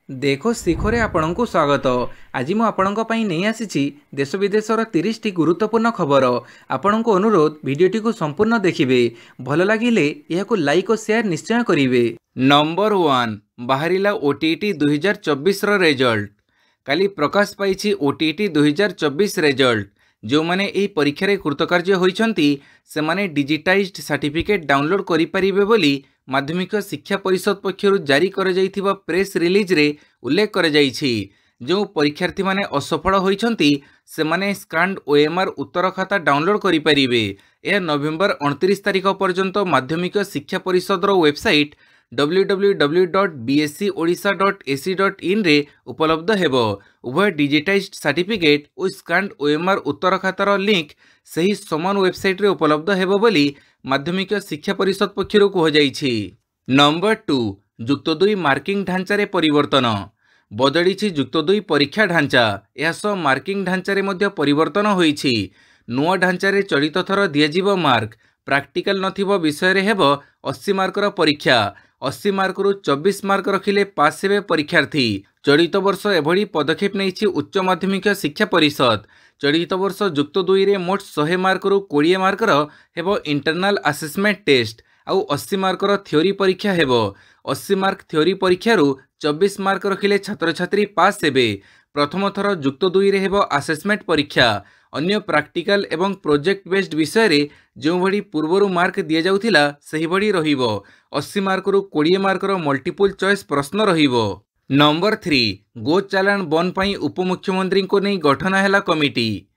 देखो शिखरे आपणଙ୍କୁ स्वागत। आज मु आपणଙ୍କ ପାଇଁ ନେଇ ଆସିଛି देश विदेशर 30 टी गुरुत्वपूर्ण खबर। आपणଙ୍କୁ अनुरोध भिडियोटी को संपूर्ण देखिए। भल लगिले यहाकु लाइक और शेयर निश्चय करिवे। नंबर 1 बाहरिला ओटीटी 2024 रो रिजल्ट। काली प्रकाश पाइछि ओटीटी 2024 रिजल्ट। जो माने एही परीक्षा रे कृतकार्य होइछंती से माने डिजिटाइज्ड सर्टिफिकेट डाउनलोड करि परिबे बोली माध्यमिक शिक्षा परिषद पक्षरु जारी कर जाइथिबा प्रेस रिलीज रे उल्लेख कर जाइछि। जो परीक्षार्थी माने असफल होइछंती से माने स्कान्ड ओएमआर उत्तर खाता डाउनलोड करि परिबे। यह नवेम्बर 29 तारिख पर्यंत माध्यमिक शिक्षा परिषद रो वेबसाइट www.bscodisha.ac.in रे उपलब्ध हेबो। उभय डिजिटाइज्ड सर्टिफिकेट और स्कान्ड ओएमआर उत्तर खातार लिंक सही समान वेबसाइट रे उपलब्ध हेबो बोली माध्यमिक शिक्षा परिषद पक्षरु कहुଯାଇଛି। नंबर 2 जुक्त 2 मार्किंग ढांचा रे परिवर्तन। बदलिछि जुक्त 2 परीक्षा ढांचा। यह मार्किंग ढांचा रे मध्य परिवर्तन होईछि। नुआ ढांचा रे चलित थर दियाजिबो मार्क। प्रैक्टिकल नथिबो विषय रे हेबो 80 मार्कर परीक्षा। 80 मार्क रु 24 मार्क रखिले पास हेबे परीक्षार्थी। चलित वर्ष एभली पदक्षेप नैछि उच्च माध्यमिक शिक्षा परिषद। चलित वर्ष जुक्त 2 रे मोट 100 मार्क रु 20 मार्कर हेबो इंटरनल असेसमेंट टेस्ट आउ 80 मार्कर थ्योरी परीक्षा हेबो। 80 मार्क थ्योरी परीक्षा रु 24 मार्क रखिले छात्र छात्री पास हेबे। प्रथम थर जुक्त 2 रे हेबो असेसमेंट परीक्षा। अन्य प्रैक्टिकल एवं प्रोजेक्ट बेस्ड विषय रे जो भली पूर्वरु मार्क दिया जाउथिला सही भली रहिबो। 80 मार्क रु 20 मार्कर मल्टीपल चॉइस प्रश्न रहिबो। नंबर 3 गो चालान बन पई उपमुख्यमंत्री को नहीं गठन हैला कमिटी।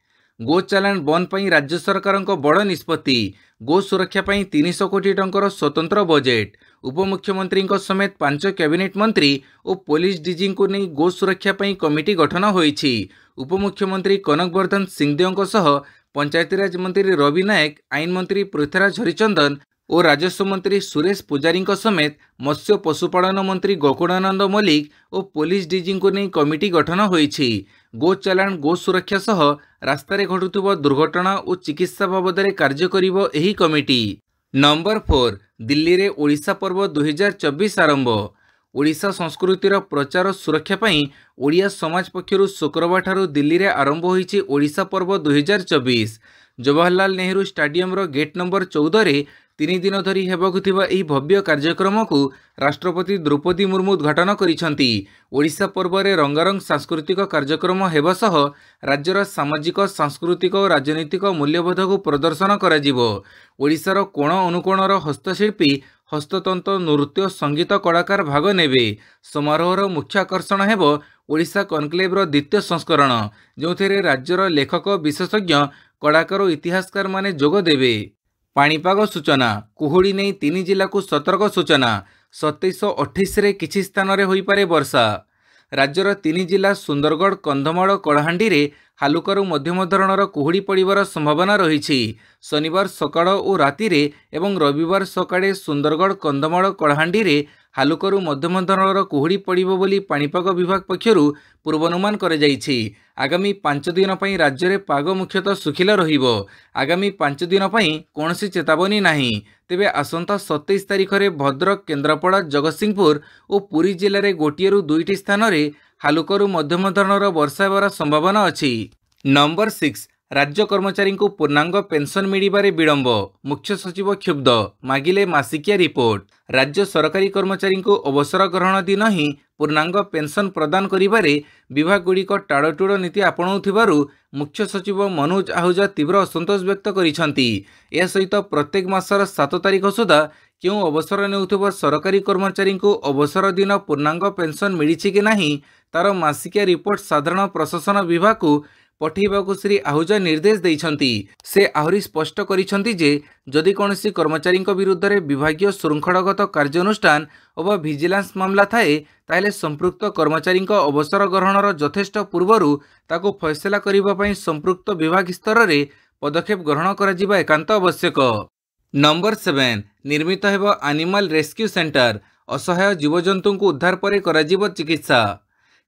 गो चालान बन पई राज्य सरकार बड़ निष्पत्ति। गो सुरक्षा पई 300 कोटी टंकर स्वतंत्र बजेट। उपमुख्यमंत्री समेत 5 कैबिनेट मंत्री और पुलिस डीजी को नहीं गो सुरक्षा पई कमिटी गठन होईछि। उपमुख्यमंत्री कनक वर्धन सिंहदेव सह पंचायतीराज मंत्री रवि नायक, आईन मंत्री पृथ्वीराज हरिचंदन और राजस्व मंत्री सुरेश पुजारी समेत मत्स्य पशुपालन मंत्री गोकुलानंद मल्लिक और पुलिस डीजी को नहीं कमिटी गठन होईछि। गो चालान गो सुरक्षा सह रास्तार घटुवा दुर्घटना और चिकित्सा बाबद कार्य करिवो एही कमिटी। नंबर 4 दिल्ली रे ओडिशा पर्व 2024 आरंभ। ओडिशा संस्कृतिर प्रचार सुरक्षा पई ओडिया समाज पक्षरु शुक्रवार ठारू दिल्ली रे आरंभ होईछि ओडिशा पर्व 2024। जवाहरलाल नेहरू स्टाडियम रो गेट नंबर 14 रे 3 दिन धरी हेबाकु थिबा एही भव्य कार्यक्रम को राष्ट्रपति द्रौपदी मुर्मू उद्घाटन करिसंती। ओडिशा पर्व रे रंगारंग सांस्कृतिक कार्यक्रम हेबा सह राज्यर सामाजिक सांस्कृतिक और राजनीतिक मूल्यबोध को प्रदर्शन करा जिवो। ओडिशार कोण अनुकोणर हस्तशिल्पी, हस्ततंत्र, नृत्य, संगीत कलाकार भाग नेबे। समारोहर मुख्य आकर्षण हेबो ओडिशा कनक्लेव द्वितीय संस्करण, जो राज्यर लेखक, विशेषज्ञ, कलाकार और इतिहासकार माने जोग देबे। पाणीपाग सूचना। कुहुड़ी नहीं 3 जिला को सतर्क सूचना। 27-28 रे किछि स्थान रे होई पारे वर्षा। राज्यर 3 जिला सुंदरगढ़, कंधमाल, कलाहांडी रे हालुकारू मध्यम धरणर कुहुड़ी पड़िबार संभावना रही। शनिवार सकाळ और राति रे एवं रविवार सकाळे सुंदरगढ़, कंधमाल, कलाहांडी रे हालुकारू मध्यम धरणर कुहुड़ी पड़िबो बोली पाणीपाग विभाग पक्षरु पूर्वानुमान करे जाइछि। आगामी 5 दिन पई राज्य रे पाग मुख्यतः सुखिला रहिबो। आगामी 5 दिन पई कोनसी चेतावनी नाही। तेबे आसंता 27 तारिख रे भद्रक, केन्द्रापड़ा, जगतसिंहपुर और पुरी जिले रे गोटिए रु 2टी स्थान रे हालुकारू मध्यम धरणर वर्षा हेबार संभावना अछि। नंबर 6 राज्य कर्मचारी को पूर्णांग पेंशन मिलिबारे विलंब। मुख्य सचिव क्षुब्ध, मागिले मासिकिया रिपोर्ट। राज्य सरकारी कर्मचारी को अवसर ग्रहण दिन ही पूर्णांग पेंशन प्रदान करिबारे विभाग गुड़िक टाड़टुड़ नीति आपणाउथिबारु मुख्य सचिव मनोज आहूजा तीव्र असंतोष व्यक्त करिसंती। या सहित प्रत्येक मासर 7 तारिख सुधा क्यों अवसर नेउथिबा सरकारी कर्मचारी को अवसर दिन पूर्णांग पेंशन मिलिछि कि नाही तार मासिकिया रिपोर्ट साधारण प्रशासन विभाग को पठेबाकू श्री आहूजा निर्देश देइछंती। से आहुरी स्पष्ट करिसंती जे जदि कोनोसी कर्मचारी विरुद्ध रे विभागीय शृंखलागत कार्यानुष्ठान अथवा विजिलेंस मामला थाए ताहेले संपृक्त कर्मचारी अवसर ग्रहणर यथेष्ट पूर्वरु ताको फैसला करिबा पई संपृक्त विभाग स्तर रे पदक्षेप ग्रहण कराजिबा एकांत आवश्यक। नंबर 7 निर्मित हेबो एनिमल रेस्क्यू सेंटर। असहाय जीवजंतु को उद्धार पर कराजिबो चिकित्सा।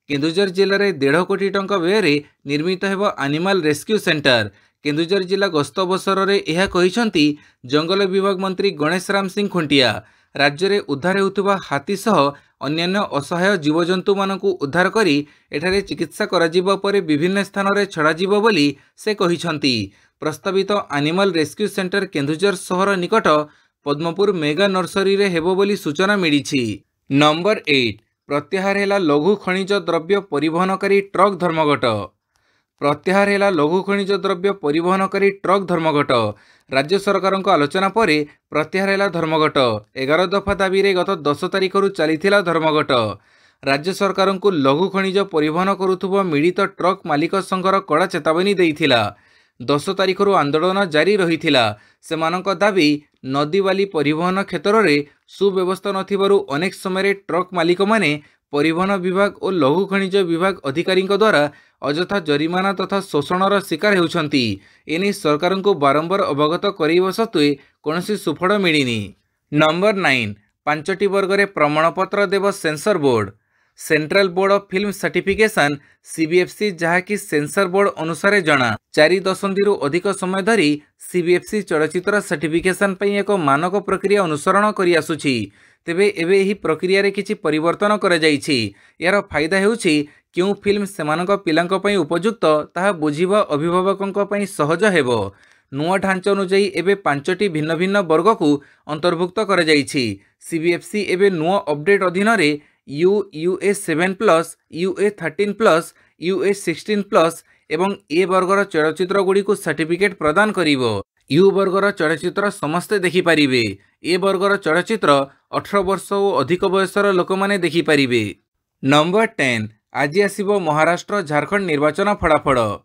केन्दुझर जिले में 1.5 कोटी टंका व्यय निर्मित हेबो एनिमल रेस्क्यू सेंटर। केन्दुझर जिला गस्त अवसर में यह कहिसंती जंगल विभाग मंत्री गणेश राम सिंह खुंटिया। राज्य में उद्धार होउथुबा हाथी सह अन्यान्य असहाय जीवजंतु मानकु उद्धार करी एठारे चिकित्सा कराजिबा परे विभिन्न स्थान में छड़ाजिबो बोली से कहिसंती। प्रस्तावित एनिमल रेस्क्यू सेंटर केन्दुझर सहर निकट पद्मपुर मेगा नर्सरी रे हेबो बोली सूचना मिली। नंबर 8 प्रत्याहार है लघु खनिज द्रव्य परिवहनकारी ट्रक धर्मघट। प्रत्याहार है लघु खनिज द्रव्य परिवहनकारी ट्रक धर्मघट। राज्य सरकार आलोचना पर प्रत्याहार है धर्मघट। 11 दफा दाबी रे गत 10 तारिख चली धर्मघट। राज्य सरकार को लघु खनिज परिवहन करुथुबा मिलित ट्रक मालिक संघर कड़ा चेतावनी देइथिला। 10 तारिख आंदोलन जारी रहिथिला। सेमानक दाबी नदी बाली परिवहन क्षेत्र में सुव्यवस्था नथिबारु अनेक समय ट्रक मालिक माने परिवहन विभाग और लघु खनिज विभाग अधिकारी द्वारा अजथा जरिमाना तथा शोषणर शिकार होउछंती। एने सरकार को बारंबार अवगत करवा सत्वे कौनसी सुफल मिलिनी। नंबर 9 5टी वर्ग में प्रमाणपत्र देव censor board. Central board of film certification CBFC जहाँकि सेंसर बोर्ड अनुसार जना 4 दशंधि अधिक समय धरी सीबीएफसी चलचित्र सर्टिफिकेशन पर एक मानक प्रक्रिया अनुसरण करि आसुछि। तेबे एबे एही प्रक्रिया रे किछि परिवर्तन करा जाइछि। यार फायदा हेउछि क्यों फिल्म सेमानक पिलांक पई उपयुक्त ताहा बुझिबा अभिभावकंक पई सहज हेबो। नुआ ढांचा अनुଯାୟୀ एबे 5टी भिन्न भिन्न वर्ग को अंतर्भुक्त करा जाइछि। सीबीएफसी एबे नुआ अपडेट अधीन रे यूए 7+, यूए 13+, यूए 16+ एवं ए वर्गर चलचित्र गुड़ी को सर्टिफिकेट प्रदान करिवो। यू वर्गर चलचित्र समस्ते देखि पारिबे। ए वर्गर चलचित्र 18 वर्ष और अधिक बयसर लोक माने देखि पारिबे। नंबर 10 आज आसिबो महाराष्ट्र झारखंड निर्वाचन फलाफल।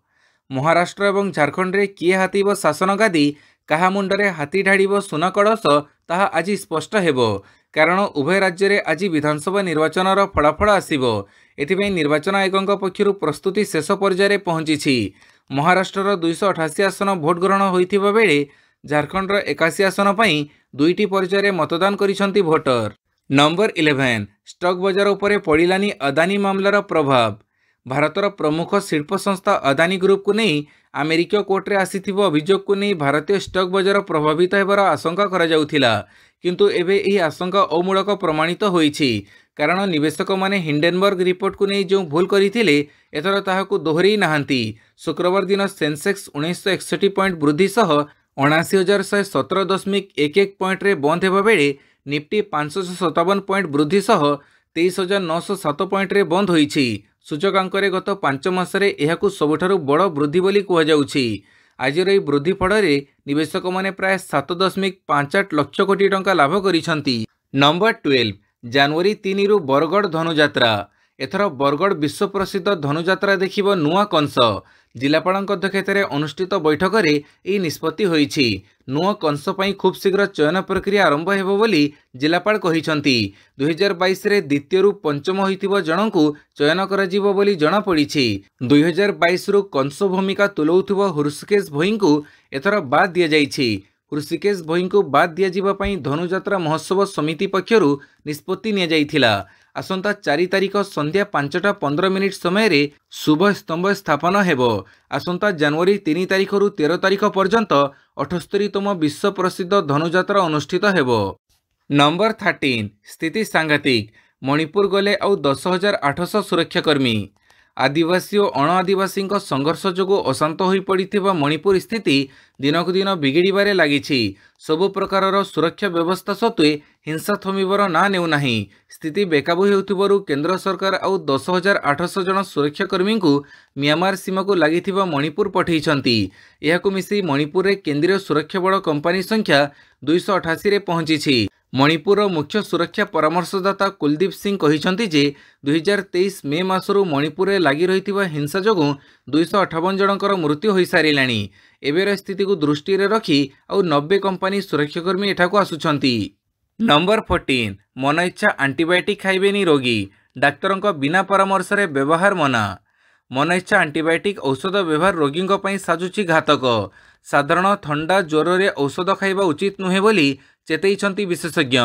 महाराष्ट्र एवं झारखंड रे किए हाथीब शासन गादी काहा मुंडरे हाथी ढाड़िब सुना कलश ताहा आज स्पष्ट हेबो। कारण उभय राज्य में आज विधानसभा निर्वाचन फलाफल आसिबो। एथिपई निर्वाचन आयोग पक्षर प्रस्तुति शेष पर्यायर पहुंची। महाराष्ट्र 288 आसन भोट ग्रहण होइथिबा बेले झारखंड 81 आसन पई 2टी पर्यायर मतदान करिसंती भोटर। नंबर 11 स्टॉक बजार उपरे पड़िलानी अदानी मामलार प्रभाव। भारतर प्रमुख शिल्प संस्था अदानी ग्रुप को नहीं अमेरिका कोर्ट रे आसीथिबो अभियोग को नहीं भारतीय स्टॉक बजार प्रभावित हेबार आशंका करा जाउथिला। किंतु एबे एही आशंका अमूलक प्रमाणित होईछि। कारण निवेशक माने हिंडेनबर्ग रिपोर्ट को नहीं जो भूल करथिले एथर ताहाकु दोहरेई नाहंती। शुक्रवार दिन सेंसेक्स 1961 पॉइंट वृद्धि सह 79,117.11 पॉइंट रे बंद हेबा बेले निफ्टी 557 पॉइंट वृद्धि सह 23,907 पॉइंट रे बंद होईछि। सूचकांक गत 5 मासरे एहाकु सबुठारु बड़ वृद्धि बोली कुहाଯାଉଛି। आजिर ଏହି वृद्धि फल निवेशक माने प्राय 7.58 लक्ष कोटी टंका लाभ करिसंती। नंबर 12 जनवरी 3 रु बरगढ़ धनुଯାत्रा। एथर बरगढ़ विश्व प्रसिद्ध धनुଯାत्रा देखिबो नुआ कंस। जिलापालक अध्यक्षतार अनुष्ठित बैठक में यह निष्पत्ति होईछि। नुआ कंस पई खूब शीघ्र चयन प्रक्रिया आरंभ हेबो बोली जिलापाल कहिसंती। 2022 रे द्वितीय रु पंचम होइतिबो जनकु चयन कराजिबो बोली जणा पड़िछि। 2022 रु कंस भूमिका तुलौथिबो हृषिकेश भोई को एथर बाद दिया जाइछि। हृषिकेश भोई को बाद दिया जिबा पई धनुଯାत्रा महोत्सव समिति पक्षरु निष्पत्ति निया जाइथिला। आसंता 4 तारिख संध्या 5:15 समय रे शुभ स्तंभ स्थापन हेबो। आसंता जनवरी 3 तारिख रु 13 तारिख पर्यंत 78तम विश्व प्रसिद्ध धनुଯାत्रा अनुष्ठित हेबो। नंबर 13 स्थिति सांघातिक। मणिपुर गले आउ 10,800 सुरक्षाकर्मी। आदिवासी और अण आदिवासी संघर्ष जोगु अशांत हो पड़िथिबा मणिपुर स्थिति दिनकु दिन बिगिड़बारे लागिछि। सबु प्रकारर सुरक्षा व्यवस्था सत्वे हिंसा थमिबर ना नेउ नाही। स्थिति बेकाबू हेउथिबारु केंद्र सरकार आउ 10,800 जन सुरक्षाकर्मी को म्यांमार सीमा को लागिथिबा मणिपुर पठेइछंती। एहाकु मिसी मणिपुर रे केंद्रीय सुरक्षा बड़ कंपनी संख्या 288 रे पहुंचीछि। मणिपुर मुख्य सुरक्षा परामर्शदाता कुलदीप सिंह कहिसंती जे 2023 मे मासरु मणिपुर रे लागि रहिथिबा हिंसा जोगु 258 जनकर मृत्यु होई सारिलाणी। एबेर स्थिति को दृष्टि रे रखी आउ 90 कंपनी सुरक्षाकर्मी एठाकु आसुछंती। नंबर 14 मन इच्छा आंटीबायोटिक खाइबेनी रोगी। डाक्तरंक बिना परामर्श रे व्यवहार मना। मन इच्छा आंटीबायोटिक औषध व्यवहार रोगी पई साजुछि घातक। साधारण थंडा ज्वर रे औषध खाइबा उचित नुहे बोली चेतैछंती विशेषज्ञ।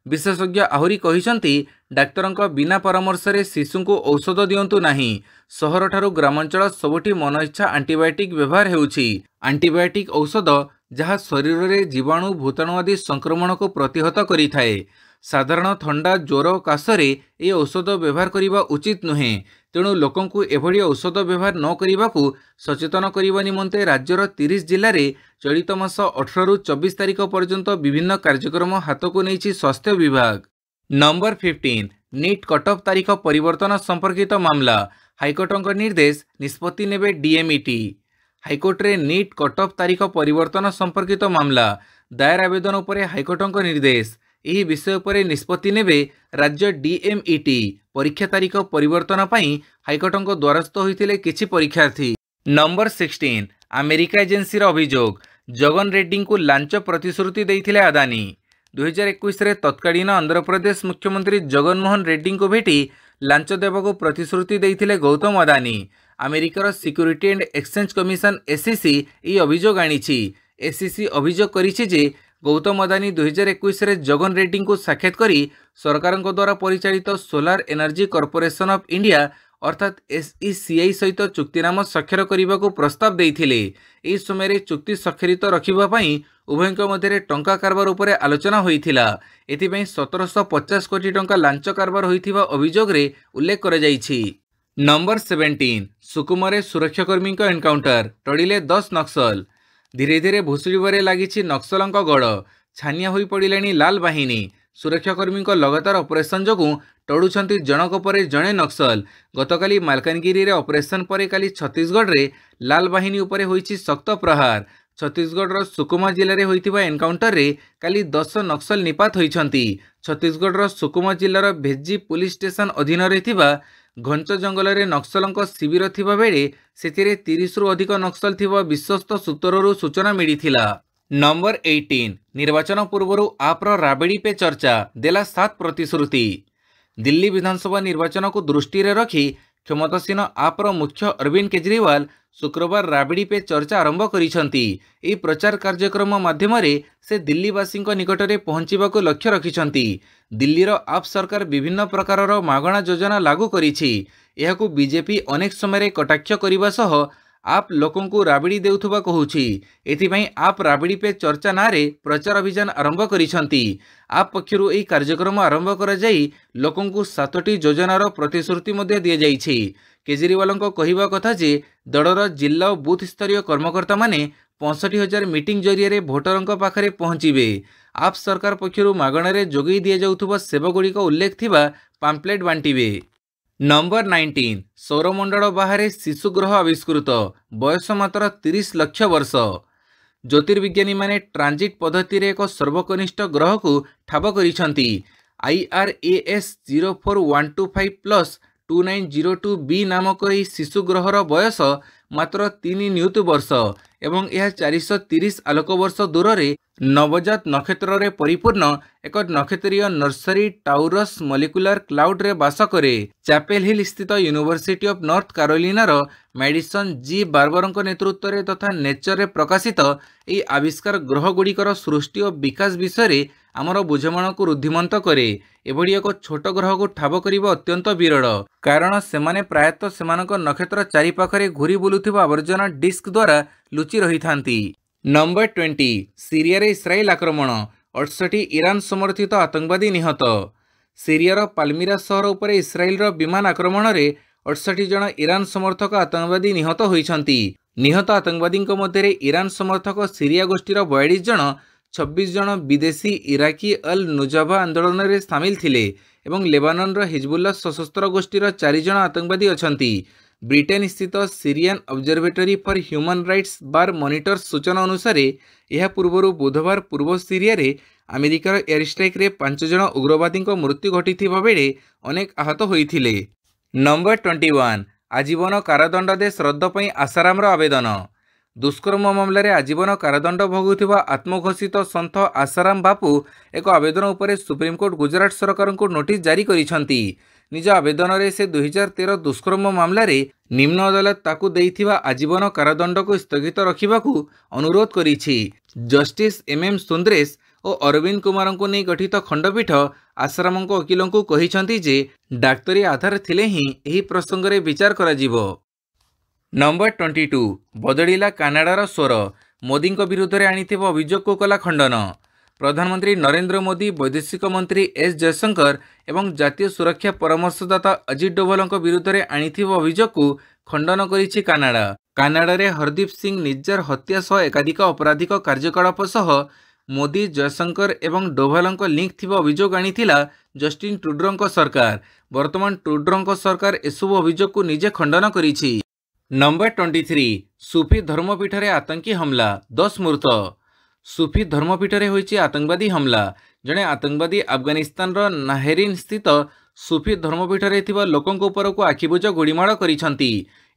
विशेषज्ञ आहुरी कहिसंती डाक्तरंक बिना परामर्श रे शिशु को औषध दियंतु नाही। सहर ठारू ग्रामांचल सबुठी मन इच्छा आंटीबायोटिक व्यवहार हेउछि। आंटीबायोटिक औषध जहाँ शरीर रे जीवाणु भूताणु आदि संक्रमण को प्रतिहत करिथाए। साधारण थंडा ज्वर काशरे ए औषध व्यवहार करने उचित नुहे। तेणु लोकंकु एभली औषध व्यवहार न करने को सचेतन करने निमंते राज्यर 30 जिले में चलित मास 18 रु 24 तारिख पर्यंत विभिन्न कार्यक्रम हाथ को नहीं स्वास्थ्य विभाग। नंबर 15 नीट कटअफ तारीख परिवर्तन संपर्कित मामला हाइकोर्ट निर्देश निष्पत्ति नेबे डीएमईटी। हाइकोर्ट रे नीट कटअफ तारीख परिवर्तन संपर्कित मामला दायर आवेदन उपरे हाइकोर्ट निर्देश। यही विषय पर निष्पत्ति नेबे राज्य डीएमईटी। परीक्षा तारीख परिवर्तन पई हाइकोर्ट द्वारस्थ होइतिले किछि परीक्षार्थी। नंबर 16 अमेरिका एजेंसी अभियोग जगन रेड्डी को लांच प्रतिश्रुति देइथिले अदानी। 2021 रे तत्कालीन आंध्र प्रदेश मुख्यमंत्री जगनमोहन रेड्डी को भेटी लांच देवाको प्रतिश्रुति देइथिले गौतम अदानी। अमेरिकार security and exchange commission SEC ई अभियोग आनिछि। एसईसी अभियोग करिछि जे गौतम अदानी 2021 रे जगन रेड्डी को साक्षात करी सरकार द्वारा परिचालित solar energy corporation of India अर्थात एसईसीआई सहित चुक्तिनामा स्वाक्षर करने को प्रस्ताव देइथिले। एही समय चुक्ति स्वाक्षरित रखिबा पई उभयଙ୍କ मध्य टंका कारबार उपरे आलोचना होइथिला। एथिपई 1750 कोटी टंका लांच कारबार होइथिबा अभियोग रे उल्लेख करा जाइछि। नंबर 17 सुकुमरे सुरक्षाकर्मी एनकाउंटर टड़िले 10 नक्सल। धीरे धीरे भुसुड़े लगी नक्सलों गड़ छानिया हो पड़े लाल बाहिनी। सुरक्षाकर्मी लगातार ऑपरेशन जो टड़ुंट जनक पर जड़े नक्सल। गतकाली मालकानगिरी रे ऑपरेशन पर काली छत्तीसगढ़ रे लाल बाहिनी उपरे होइछि सख्त प्रहार। छत्तीसगढ़ सुकुमा जिले में होइथिबा एनकाउंटर रे काली 10 नक्सल निपात होइछंती। छत्तीसगढ़ सुकुमा जिलार भेज्जी पुलिस स्टेशन अधीन थिबा घंच जंगल में नक्सलों शिविर थिबा बेले सेतिरे 30 रु अधिक नक्सल थिबा विश्वस्त सूत्ररू सूचना मिलिथिला। नंबर 18 निर्वाचन पूर्व आप्र राबड़ी पे चर्चा देला 7 प्रतिश्रुति। दिल्ली विधानसभा निर्वाचन को दृष्टि रे रखी क्षमतासीन आप्र मुख्य अरविंद केजरीवाल शुक्रवार राबड़ी पे चर्चा आरंभ करिसंती। एही प्रचार कार्यक्रम माध्यम से दिल्लीवासी निकट में पहुंचवाक लक्ष्य रखिछंती। दिल्लीर आप सरकार विभिन्न प्रकार मागणा योजना लागू करिछि। एहाकू बीजेपी अनेक समय कटाक्ष करने सह आप लोकों को राबड़ी देउथुबा कहूछि। एथिपई आप राबड़ी पे चर्चा नारे प्रचार अभियान आरंभ करिसंती। आप पक्षरु एही कार्यक्रम आरंभ करा जाई लोकों को 7टी योजनार प्रतिश्रुति मध्य दिया जाइछि। केजरीवालଙ୍କ कहिबा कथा जे दलर जिला और बूथ स्तरीय कर्मकर्ता माने 65,000 मीटिंग जरिए भोटरों पाखरे पहुंचीबे। आप सरकार पक्षरु मागणारे जोगई दिया जाउथुबा सेवागुड़िक उल्लेख थिबा पाम्पलेट बांटिबे। नंबर 19 सौरमंडल बाहर शिशुग्रह आविष्कृत बयस मात्र 30 लाख वर्ष। ज्योतिर्विज्ञानी माने ट्रांजिट पद्धति रे एक सर्वकनिष्ठ ग्रह को ठाब करिसंती। IRAS 0412529002b नामक यह शिशुग्रहर बयस मात्र 3 न्यूत वर्ष एवं यह 430 आलोक वर्ष दूर रे नवजात नक्षत्र रे परिपूर्ण एक नक्षत्रीय नर्सरी टाउरस मॉलिक्यूलर क्लाउड रे बास करे। चैपेल हिल स्थित यूनिवर्सिटी ऑफ नॉर्थ कैरोलिनार मेडिसन जी बार्बरଙ୍କ नेतृत्व तथा नेचर रे प्रकाशित यह आविष्कार ग्रह गुड़िकर सृष्टि और विकास विषय आमर बुझामण को रुद्धिमंत करे। एभली एक छोट ग्रह को ठाब करने अत्यंत विरल कारण सेमाने प्रायतः सेमानक नक्षत्र चारिपाखरे घूरी बुलुथिबा आवर्जना डिस्क द्वारा लुचि रही थांती। नंबर 20 सीरिया रे इस्राएल आक्रमण 68 ईरान समर्थित आतंकवादी निहत। सीरियार पाल्मिरा सहर उपर इस्राएल विमान आक्रमण रे 68 जन ईरान समर्थक आतंकवादी निहत होइछंती। निहत आतंकवादी मध्य ईरान समर्थक सीरिया गोष्ठीर 42 जन 26 जन विदेशी इराकी अल नुजाभा आंदोलन में सामिल थिले एवं लेबानन हिजबुल्ला सशस्त्र गोष्ठीर 4 जन आतंकवादी अछंती। ब्रिटेन स्थित Syrian observatory for human rights bar monitors सूचना अनुसार यह पूर्व बुधवार पूर्व सीरिया रे अमेरिकार एयर स्ट्राइक रे 5 जन उग्रवादी मृत्यु घटी बेले अनेक आहत होइथिले। नंबर 21 आजीवन कारादंडादेश रद्द पई आसाराम आवेदन। दुष्कर्म मामलें आजीवन कारादंड भोगुथिबा आत्मघोषित सन्थ आसाराम बापू एक आवेदन उपरे सुप्रीमकोर्ट गुजरात सरकार को नोटिस जारी करिसंती। निज आवेदन रे से 2013 दुष्कर्म मामलें निम्न अदालत ताकू देइथिबा आजीवन कारादंड को स्थगित रखिबाकू अनुरोध करिछि। जस्टिस MM सुंदरेश और अरविंद कुमार को नहीं गठित खंडपीठ आसाराम वकिलों को कहिसंती जे डाक्तरी आधार थिले ही एही प्रसंग रे विचार करा जिवो। नंबर 22 बदलिला कानाडार स्वर मोदी विरुद्ध में आनिथिबा अभियोग को कला खंडन। प्रधानमंत्री नरेंद्र मोदी, वैदेशिक मंत्री एस जयशंकर एवं जातीय सुरक्षा परामर्शदाता अजित डोभाल विरुद्ध में आनिथिबा अभियोग को खंडन करिछि कानाडा। कानाडारे हरदीप सिंह निज्जर हत्या सह एकाधिक आपराधिक कार्यकलाप सह मोदी, जयशंकर एवं डोभाल लिंक थिबा अभियोग आनिथिला जस्टिन ट्रुडों सरकार। वर्तमान ट्रुडों सरकार एसबू अभियोग को निजे खंडन करिछि। नंबर 23 सूफी धर्मपीठरे आतंकी हमला 10 मृत। सूफी धर्मपीठरे होइछि आतंकवादी हमला। जड़े आतंकवादी अफगानिस्तान नाहेरिन स्थित सूफी धर्मपीठरे थिबा लोकंक उपर को आखिबुझ गोड़ीमाड़ करिसंती।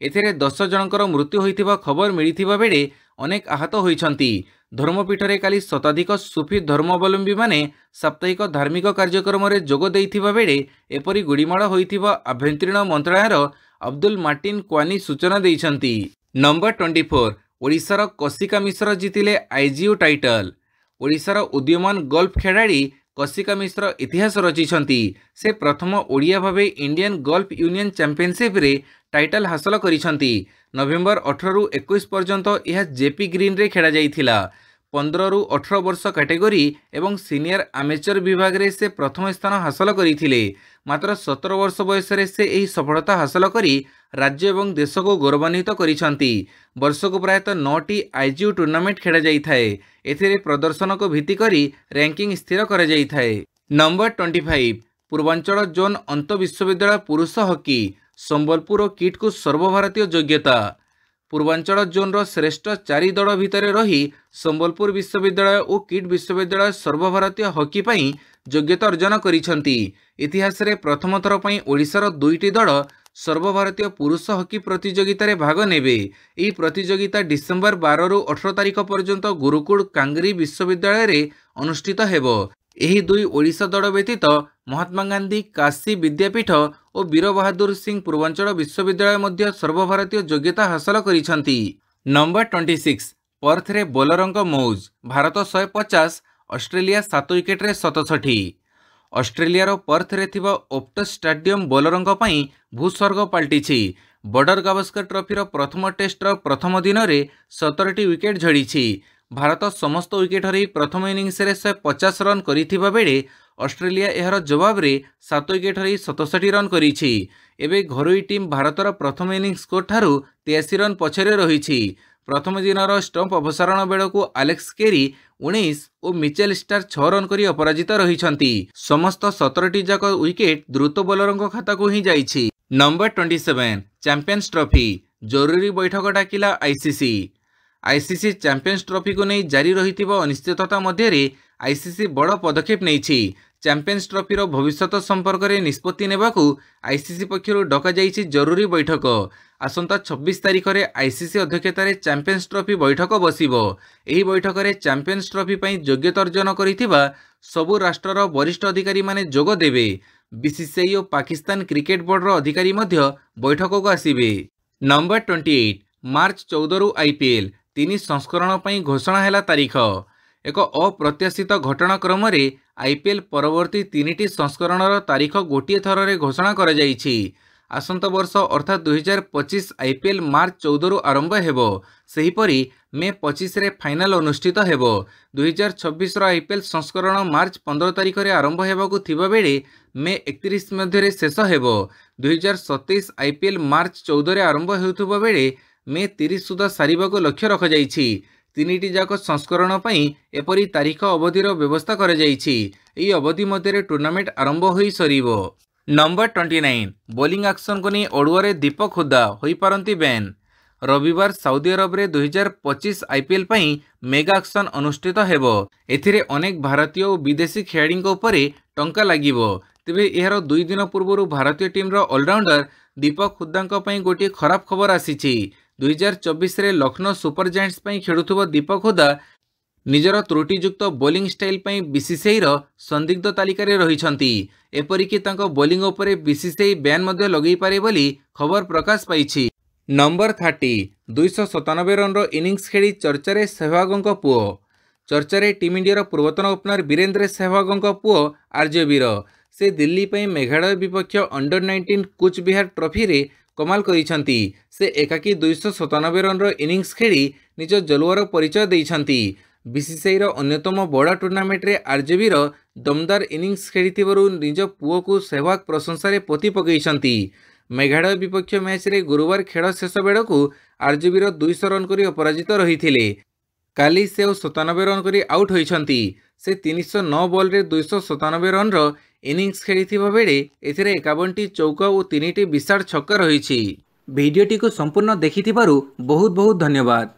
एथिरे 10 जनकर मृत्यु होइथिबा खबर मिलिथिबा बेले अनेक आहत होइछंती। धर्मपीठरे काली शताधिक सूफी धर्मावलंबी माने साप्ताहिक धार्मिक कार्यक्रम रे जोग देइथिबा बेले एपरि गोड़ीमाड़ होइथिबा आभ्यंतरीण मंत्रालयर अब्दुल मार्टिन क्वानी सूचना देइछंती। नंबर 24 ओडिशार कशिका मिश्र जीतिले आईजीयू टाइटल। ओडिशार उदीयमान गोल्फ खेलाड़ी कशिका मिश्र इतिहास रचिछंती। से प्रथम ओडिया भावे इंडियन गोल्फ यूनियन चैंपियनशिप रे टाइटल हासिल करिछंती। नवेम्बर 18 रु 21 पर्यंत यह जेपी ग्रीन रे खेला जाइथिला। 15 रु 18 वर्ष कैटेगरी एवं सीनियर आमेचर विभाग रे से प्रथम स्थान हासिल करथिले। मात्र 17 वर्ष बयस रे से एही सफलता हासिल करी राज्य एवं देश को गौरवान्वित करिसंती। वर्ष को प्रायतः 9टी आईजीयू टूर्नामेंट खेला जाइथाए। एथिरे प्रदर्शन को भित्ति करी रैंकिंग स्थिर करा जाइथाए। नंबर 25 पूर्वांचल जोन अंत विश्वविद्यालय पुरुष हॉकी संबलपुर और किट को सर्वभारतीय योग्यता। पूर्वांचल जोन श्रेष्ठ 4 दल भितर रही संबलपुर विश्वविद्यालय और किट विश्वविद्यालय सर्वभारतीय हॉकी पाई योग्यता अर्जन करिसंती। इतिहास रे प्रथम थर पई ओडिशार 2टी दल सर्वभारतीय पुरुष हॉकी प्रतियोगिता रे भाग नेबे। एही प्रतियोगिता डिसेंबर 12 रु 18 तारिख पर्यंत गुरुकुल कांगरी विश्वविद्यालय रे अनुष्ठित हेबो। एही दुई ओडिशा दल व्यतीत महात्मा गांधी काशी विद्यापीठ और वीर बहादुर सिंह पूर्वांचल विश्वविद्यालय मध्य सर्वभारतीय योग्यता हासिल करिसंती। नंबर 26 पर्थ रे बोलरंक मौज। भारत 150 ऑस्ट्रेलिया 7 विकेट रे 67। ऑस्ट्रेलिया पर्थ रे थिबा ओप्टस स्टेडियम बोलरंक पई भूस्वर्ग पलटिछि। बॉर्डर गावस्कर ट्रॉफी प्रथम टेस्ट प्रथम दिन में 17टी विकेट झड़ी। भारत समस्त विकेट हरई प्रथम इनिंग्स रे 150 रन करिथिबा बेले ऑस्ट्रेलिया एहार जवाब रे 7 विकेट हरई 67 रन करिछि। एबे घरोई टीम भारतर प्रथम इनिंग्स स्कोर ठारू 83 रन पछरे रहिछि। प्रथम दिनर स्टंप अपसारण बेलू आलेक्स केरी 19 और मिचेल स्टार 6 रन करी अपराजित रहिछंती। समस्त 17टी जाक विकेट द्रुत बोलरंक खाता को ही जाइछि। नंबर 27 चैंपियंस ट्रॉफी जरूरी बैठक डाकिला आईसीसी। आईसीसी चैंपियंस ट्रॉफी को नहीं जारी रहिथिबा अनिश्चितता मध्य आईसीसी बड़ पदक्षेप नेइछि। चैंपियंस ट्रॉफी रो भविष्यत संपर्क में निष्पत्ति नेबाकू आईसीसी पक्षरु डका जाइछि जरूरी बैठक। आसंता 26 तारिख में आईसीसी अध्यक्षतार चैंपियंस ट्रॉफी बैठक बसिबो। एही बैठक में चैंपियंस ट्रॉफी पई योग्यता अर्जन करिथिबा सबु राष्ट्रर वरिष्ठ अधिकारी माने जोग देबे। बीसीसीआई और पाकिस्तान क्रिकेट बोर्ड रो अधिकारी मध्य बैठक को आसिबे। नंबर 28 मार्च 14 रु आईपीएल 3 संस्करण पई घोषणा हैला तारीख। एक अप्रत्याशित घटनाक्रम रे आईपीएल परवर्ती 3टी संस्करणर तारीख गोटे थर रे घोषणा करा जाइछि। आसंता वर्ष अर्थात 2025 आईपीएल मार्च 14 रु आरंभ हेबो। सेहीपरि मे 25 रे फाइनल अनुष्ठित हेबो। 2026 रो आईपीएल संस्करण मार्च 15 तारिख रे आरंभ हेबाकू थिबा बेले मे 31 मध्य रे शेष हेबो। 2027 आईपीएल मार्च 14 रे आरंभ हेउथुबा बेले मे 30 सुधा सारिबाकू लक्ष्य रखा जाइछि। 3टी जाक संस्करण पई एपरी तारीख अवधिर व्यवस्था करा जाइछि। एही अवधि मध्य टूर्नामेंट आरंभ होई सरीबो। नंबर 29 बोलिंग एक्शन को नहीं ओडुआरे दीपक हुड्डा होई पारंती बैन। रविवार सऊदी अरब रे 2025 आईपीएल पई मेगा एक्शन अनुष्ठित हेबो। एथिरे अनेक भारतीय और विदेशी खेलाड़ी उपरे टंका लागिबो। तेबे एहार 2 दिन पूर्व भारतीय टीम रो ऑलराउंडर दीपक हुड्डा पई गोटे खराब खबर आसीछि। 2024 रे लखनऊ सुपर जायंट्स पई खेलुथुबा दीपक हुड्डा निजर त्रुटियुक्त बोलिंग स्टाइल पई बीसीसीआई रो संदिग्ध तालिका रे रहिछंती। एपरिकी तांको बोलिंग उपरे बीसीसीआई बैन मध्ये लगेई पारे बोली खबर प्रकाश पाइछि। नंबर 30 297 रन रो इनिंग्स खेली चर्चारे सहवागों पुओ। चर्चारे टीम इंडिया रो पूर्वतन ओपनर वीरेंद्र सहवागों पुओ आरजे वीर से दिल्ली पई मेघालय विपक्ष अंडर 19 कूच बिहार ट्रॉफी रे कमाल करिसंती। से एकाकी 297 रन रो इनिंग्स खेली निज जलुआर परिचय देइछंती। बीसीसीआईर अन्यतम बड़ टूर्नामेंट रे आरजेबीर दमदार इनिंग्स खेलिथिबारु निज पुओ सेहवाग प्रशंसा पोति पकईछंती। मेघालय विपक्ष मैच रे गुरुवार खेल शेष बेड़कू आरजेबीर 200 रन करी अपराजित रही। काली से 97 रन करी आउट होइछंती। से 309 बॉल रे 297 रन रो इनिंग्स खेलिथिबा बेले एथिरे 51टी चौका और 3टी विशाल छक्का रहिछि। भिडियोटी को संपूर्ण देखिथिबारु बहुत बहुत धन्यवाद।